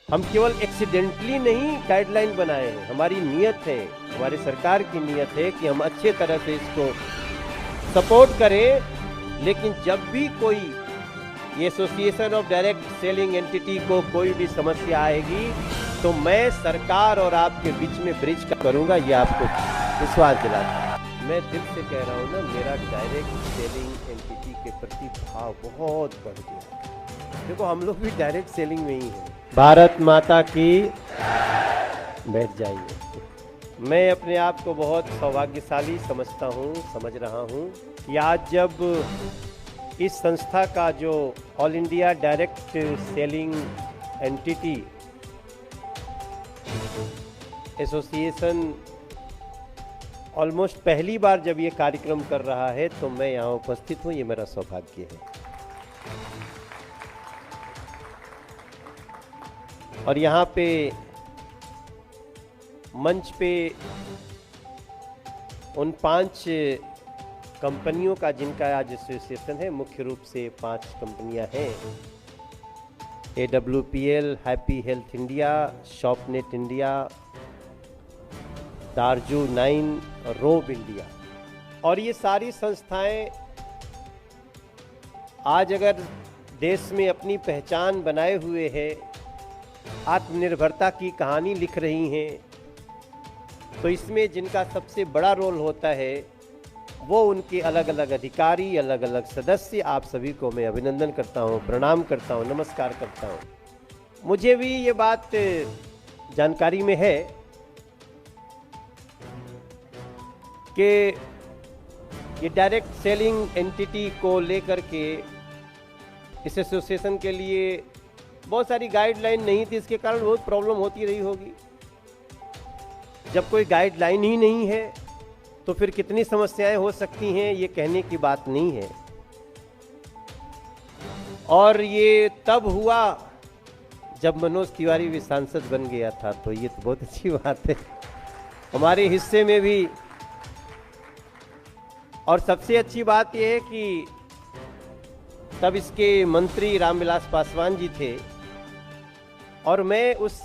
हम केवल एक्सीडेंटली नहीं गाइडलाइन बनाए हैं, हमारी नीयत है, हमारी सरकार की नीयत है कि हम अच्छे तरह से इसको सपोर्ट करें। लेकिन जब भी कोई ये association of direct selling entity को कोई भी समस्या आएगी तो मैं सरकार और आपके बीच में ब्रिज करूंगा, ये आपको विश्वास दिलाता हूं। मैं दिल से कह रहा हूं ना, मेरा डायरेक्ट सेलिंग एंटिटी के प्रति भाव बहुत बढ़ गया। देखो हम लोग भी डायरेक्ट सेलिंग में ही हैं। भारत माता की, बैठ जाइए। मैं अपने आप को बहुत सौभाग्यशाली समझता हूँ, समझ रहा हूँ कि आज जब इस संस्था का जो all India direct selling entity association almost पहली बार जब ये कार्यक्रम कर रहा है तो मैं यहाँ उपस्थित हूँ, ये मेरा सौभाग्य है। और यहाँ पे मंच पे उन 5 कंपनियों का जिनका आज एसोसिएशन है, मुख्य रूप से 5 कंपनियां हैं, AWPL, happy health India, shopnet India, दारजू 9 और रोब इंडिया। और ये सारी संस्थाएं आज अगर देश में अपनी पहचान बनाए हुए है, आत्मनिर्भरता की कहानी लिख रही हैं, तो इसमें जिनका सबसे बड़ा रोल होता है वो उनके अलग अलग अधिकारी, अलग अलग सदस्य। आप सभी को मैं अभिनंदन करता हूं, प्रणाम करता हूं, नमस्कार करता हूं। मुझे भी ये बात जानकारी में है कि ये डायरेक्ट सेलिंग एंटिटी को लेकर के इस एसोसिएशन के लिए बहुत सारी गाइडलाइन नहीं थी, इसके कारण बहुत प्रॉब्लम होती रही होगी। जब कोई गाइडलाइन ही नहीं है तो फिर कितनी समस्याएं हो सकती हैं, ये कहने की बात नहीं है। और ये तब हुआ जब मनोज तिवारी भी सांसद बन गया था, तो ये तो बहुत अच्छी बात है हमारे हिस्से में भी। और सबसे अच्छी बात यह है कि तब इसके मंत्री रामविलास पासवान जी थे और मैं उस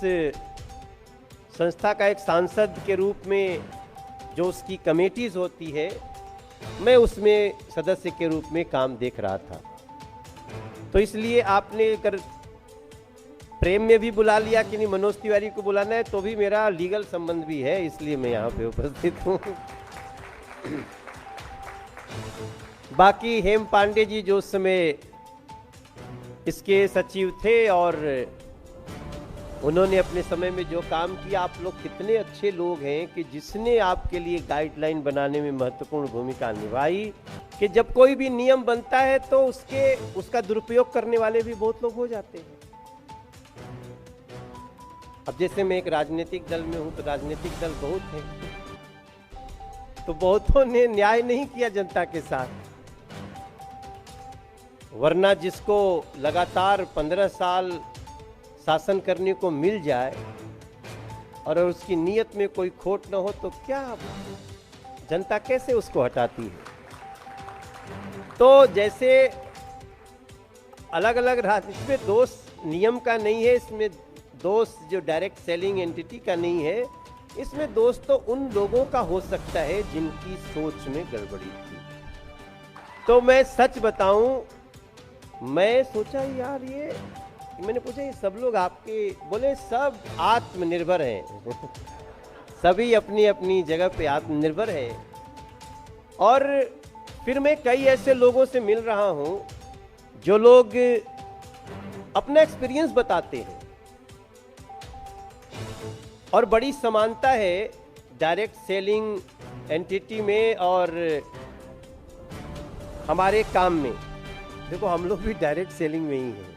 संस्था का एक सांसद के रूप में, जो उसकी कमेटीज होती है, मैं उसमें सदस्य के रूप में काम देख रहा था। तो इसलिए आपने अगर प्रेम में भी बुला लिया कि नहीं मनोज तिवारी को बुलाना है, तो भी मेरा लीगल संबंध भी है, इसलिए मैं यहाँ पे उपस्थित हूँ। बाकी हेम पांडे जी जो उस समय इसके सचिव थे और उन्होंने अपने समय में जो काम किया, आप लोग कितने अच्छे लोग हैं कि जिसने आपके लिए गाइडलाइन बनाने में महत्वपूर्ण भूमिका निभाई, कि जब कोई भी नियम बनता है तो उसका दुरुपयोग करने वाले भी बहुत लोग हो जाते हैं। अब जैसे मैं एक राजनीतिक दल में हूं तो राजनीतिक दल बहुत है, तो बहुतों ने न्याय नहीं किया जनता के साथ। वरना जिसको लगातार 15 साल शासन करने को मिल जाए और उसकी नीयत में कोई खोट न हो तो क्या जनता कैसे उसको हटाती है। तो जैसे अलग अलग इसमें दोष नियम का नहीं है, इसमें दोष जो डायरेक्ट सेलिंग एंटिटी का नहीं है, इसमें दोष तो उन लोगों का हो सकता है जिनकी सोच में गड़बड़ी थी। तो मैं सच बताऊं, मैं सोचा यार मैंने पूछा ये सब लोग आपके, बोले सब आत्मनिर्भर हैं सभी अपनी अपनी जगह पे आत्मनिर्भर हैं। और फिर मैं कई ऐसे लोगों से मिल रहा हूं जो लोग अपना एक्सपीरियंस बताते हैं और बड़ी समानता है डायरेक्ट सेलिंग एंटिटी में और हमारे काम में। देखो हम लोग भी डायरेक्ट सेलिंग में ही हैं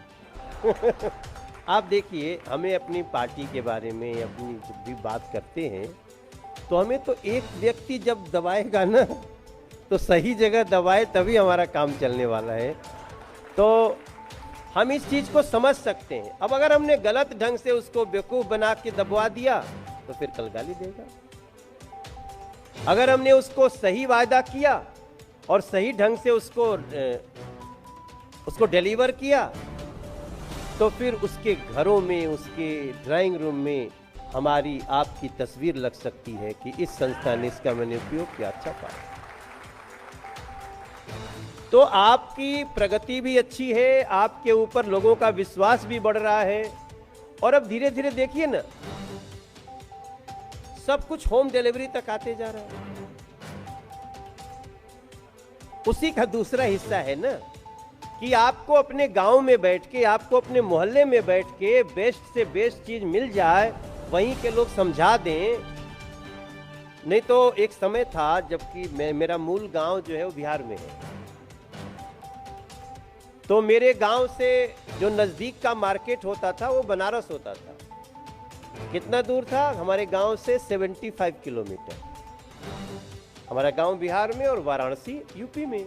आप देखिए, हमें अपनी पार्टी के बारे में अपनी जब भी बात करते हैं तो हमें तो एक व्यक्ति जब दबाएगा ना तो सही जगह दबाए, तभी हमारा काम चलने वाला है। तो हम इस चीज को समझ सकते हैं। अब अगर हमने गलत ढंग से उसको बेवकूफ बना के दबवा दिया तो फिर कल गाली देगा। अगर हमने उसको सही वायदा किया और सही ढंग से उसको डिलीवर किया तो फिर उसके घरों में, उसके ड्राइंग रूम में हमारी आपकी तस्वीर लग सकती है कि इस संस्था ने इसका मैंने उपयोग किया, अच्छा पाया। तो आपकी प्रगति भी अच्छी है, आपके ऊपर लोगों का विश्वास भी बढ़ रहा है, और अब धीरे धीरे देखिए ना, सब कुछ होम डिलीवरी तक आते जा रहा है। उसी का दूसरा हिस्सा है ना कि आपको अपने गांव में बैठ के, आपको अपने मोहल्ले में बैठ के बेस्ट से बेस्ट चीज मिल जाए, वहीं के लोग समझा दें। नहीं तो एक समय था जबकि मेरा मूल गांव जो है वो बिहार में है, तो मेरे गांव से जो नजदीक का मार्केट होता था वो बनारस होता था। कितना दूर था? हमारे गांव से 75 किलोमीटर। हमारा गांव बिहार में और वाराणसी यूपी में,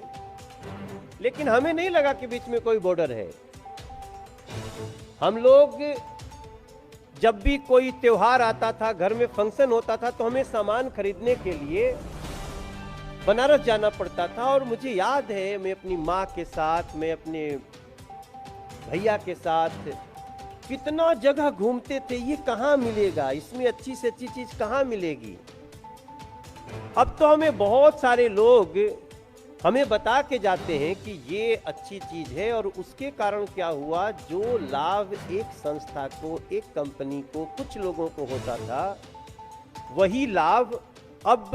लेकिन हमें नहीं लगा कि बीच में कोई बॉर्डर है। हम लोग जब भी कोई त्योहार आता था, घर में फंक्शन होता था, तो हमें सामान खरीदने के लिए बनारस जाना पड़ता था। और मुझे याद है, मैं अपनी माँ के साथ, मैं अपने भैया के साथ कितना जगह घूमते थे, ये कहाँ मिलेगा, इसमें अच्छी से अच्छी चीज कहाँ मिलेगी। अब तो हमें बहुत सारे लोग हमें बता के जाते हैं कि ये अच्छी चीज है, और उसके कारण क्या हुआ, जो लाभ एक संस्था को, एक कंपनी को, कुछ लोगों को होता था, वही लाभ अब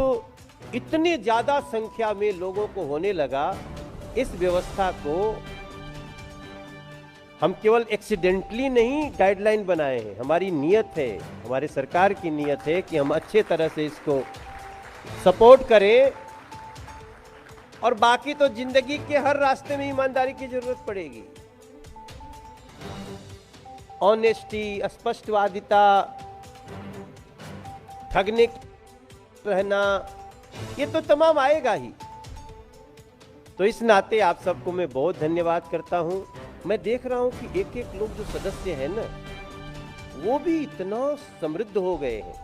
इतने ज्यादा संख्या में लोगों को होने लगा। इस व्यवस्था को हम केवल एक्सीडेंटली नहीं गाइडलाइन बनाए हैं, हमारी नियत है, हमारे सरकार की नियत है कि हम अच्छे तरह से इसको सपोर्ट करें। और बाकी तो जिंदगी के हर रास्ते में ईमानदारी की जरूरत पड़ेगी। ऑनेस्टी, स्पष्टवादिता, ठगने रहना, ये तो तमाम आएगा ही। तो इस नाते आप सबको मैं बहुत धन्यवाद करता हूं। मैं देख रहा हूं कि एक एक लोग जो सदस्य हैं ना, वो भी इतना समृद्ध हो गए हैं।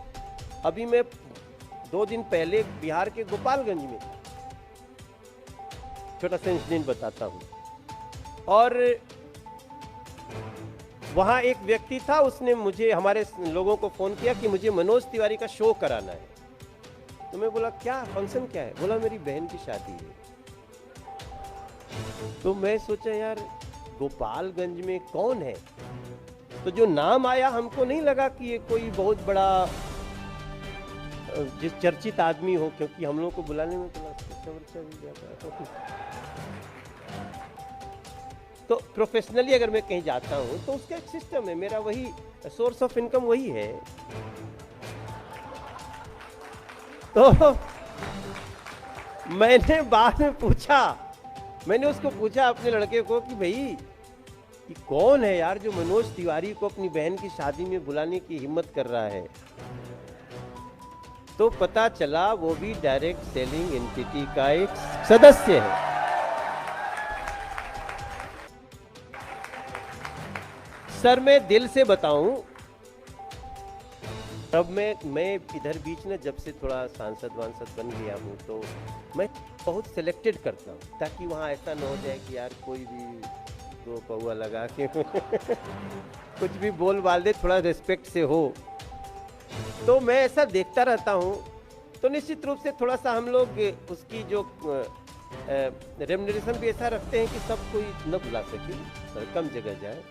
अभी मैं 2 दिन पहले बिहार के गोपालगंज में था, छोटा सा इंसिडेंट बताता हूं। और वहां एक व्यक्ति था, उसने मुझे, हमारे लोगों को फोन किया कि मुझे मनोज तिवारी का शो कराना है। तो मैं बोला क्या फंक्शन क्या है? बोला मेरी बहन की शादी है। तो मैं सोचा यार गोपालगंज में कौन है, तो जो नाम आया हमको नहीं लगा कि ये कोई बहुत बड़ा जिस चर्चित आदमी हो, क्योंकि हम लोगों को बुलाने में तो प्रोफेशनली अगर मैं कहीं जाता हूं तो उसका एक सिस्टम है, मेरा वही सोर्स ऑफ इनकम वही है। तो मैंने बाद में पूछा, मैंने उसको पूछा अपने लड़के को कि भाई कि कौन है यार जो मनोज तिवारी को अपनी बहन की शादी में बुलाने की हिम्मत कर रहा है। तो पता चला वो भी डायरेक्ट सेलिंग एंटिटी का एक सदस्य है। सर मैं दिल से बताऊं, अब मैं इधर बीच में जब से थोड़ा सांसद वांसद बन गया हूं, तो मैं बहुत सिलेक्टेड करता हूं, ताकि वहां ऐसा न हो जाए कि यार कोई भी दो पौआ लगा के कुछ भी बोल बाल दे, थोड़ा रिस्पेक्ट से हो। तो मैं ऐसा देखता रहता हूं। तो निश्चित रूप से थोड़ा सा हम लोग उसकी जो रेम्युनरेशन भी ऐसा रखते हैं कि सब कोई न बुला सके, कम जगह जाए।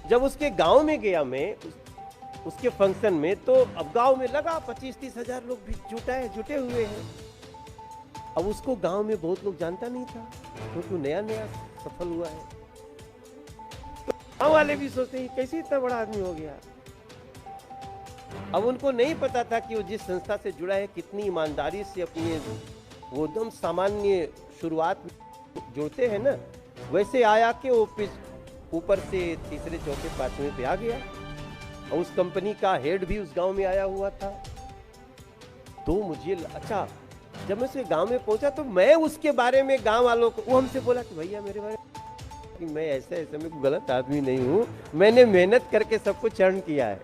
जब उसके गांव में गया मैं उसके फंक्शन में, तो अब गांव में लगा 25-30 हजार लोग भी जुटे हुए हैं। अब उसको गांव में बहुत लोग जानता नहीं था, क्योंकि तो नया नया सफल हुआ है। तो गांव वाले भी सोचते हैं कैसे इतना बड़ा आदमी हो गया। अब उनको नहीं पता था कि वो जिस संस्था से जुड़ा है कितनी ईमानदारी से अपने वो एकदम सामान्य शुरुआत जोड़ते हैं ना, वैसे आया कि वो ऊपर से तीसरे चौथे पांचवें पे आ गया। और उस कंपनी का हेड भी उस गांव में आया हुआ था। तो मुझे अच्छा, जब मैं उसके गांव में पहुंचा तो मैं उसके बारे में गांव वालों को, वो हमसे बोला कि भैया मेरे बारे में कि मैं ऐसे में कोई गलत आदमी नहीं हूं, मैंने मेहनत करके सब कुछ अर्न किया है।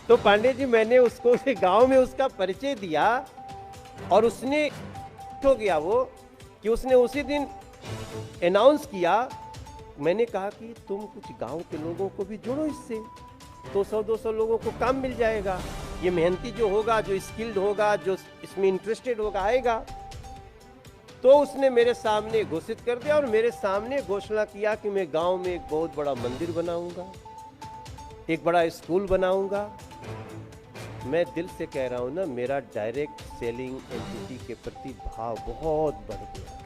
तो पांडे जी मैंने उसको उसे गांव में उसका परिचय दिया, और उसने हो गया वो कि उसने उसी दिन अनाउंस किया मैंने कहा कि तुम कुछ गांव के लोगों को भी जोड़ो इससे, तो 100-200 लोगों को काम मिल जाएगा। ये मेहनती जो होगा, जो स्किल्ड होगा, जो इसमें इंटरेस्टेड होगा, आएगा। तो उसने मेरे सामने घोषित कर दिया और मेरे सामने घोषणा किया कि मैं गांव में एक बहुत बड़ा मंदिर बनाऊंगा, एक बड़ा स्कूल बनाऊंगा। मैं दिल से कह रहा हूं ना, मेरा डायरेक्ट सेलिंग एंटिटी के प्रति भाव बहुत बढ़ गया।